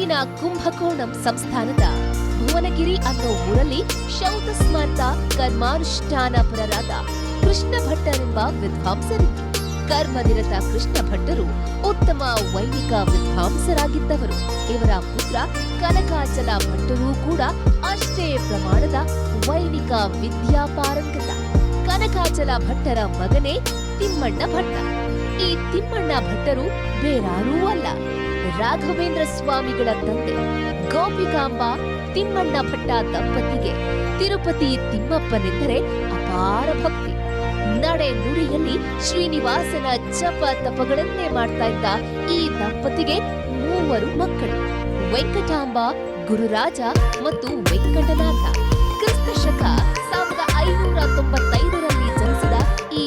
ಈಗಿನ ಕುಂಭಕೋಣಂ ಸಂಸ್ಥಾನದ ಭುವನಗಿರಿ ಅನ್ನೋ ಊರಲ್ಲಿ ಶೌತ ಸ್ಮಾರ್ತ ಕರ್ಮಾನುಷ್ಠಾನಪರರಾದ ಕೃಷ್ಣ ಭಟ್ಟರೆಂಬ ವಿದ್ವಾಂಸರಿದ್ದರು. ಕರ್ಮನಿರತ ಕೃಷ್ಣ ಭಟ್ಟರು ಉತ್ತಮ ವೈಣಿಕ ವಿದ್ವಾಂಸರಾಗಿದ್ದವರು. ಇವರ ಪುತ್ರ ಕನಕಾಚಲ ಭಟ್ಟರೂ ಕೂಡ ಅಷ್ಟೇ ಪ್ರಮಾಣದ ವೈಣಿಕ ವಿದ್ಯಾಪಾರಂಗತ. ಕನಕಾಚಲ ಭಟ್ಟರ ಮಗನೇ ತಿಮ್ಮಣ್ಣ ಭಟ್ಟ. ಈ ತಿಮ್ಮಣ್ಣ ಭಟ್ಟರು ಬೇರಾರೂ ಅಲ್ಲ, ರಾಘವೇಂದ್ರ ಸ್ವಾಮಿಗಳ ತಂದೆ ಗೋಪಿಕಾಂಬ ತಿಮ್ಮಣ್ಣ ಭಟ್ಟ ದಂಪತಿಗೆ ತಿರುಪತಿ ತಿಮ್ಮಪ್ಪನೆಂದರೆ ಅಪಾರ ಭಕ್ತಿ. ನಡೆ ನುಡಿಯಲ್ಲಿ ಶ್ರೀನಿವಾಸನ ಜಪ ತಪಗಳನ್ನೇ ಮಾಡ್ತಾ ಇದ್ದ ಈ ದಂಪತಿಗೆ 3 ಮಕ್ಕಳು: ವೆಂಕಟಾಂಬ, ಗುರುರಾಜ ಮತ್ತು ವೆಂಕಟನಾಥ. ಕ್ರಿಸ್ತ ಶಕ 1595ರಲ್ಲಿ ಜನಿಸಿದ ಈ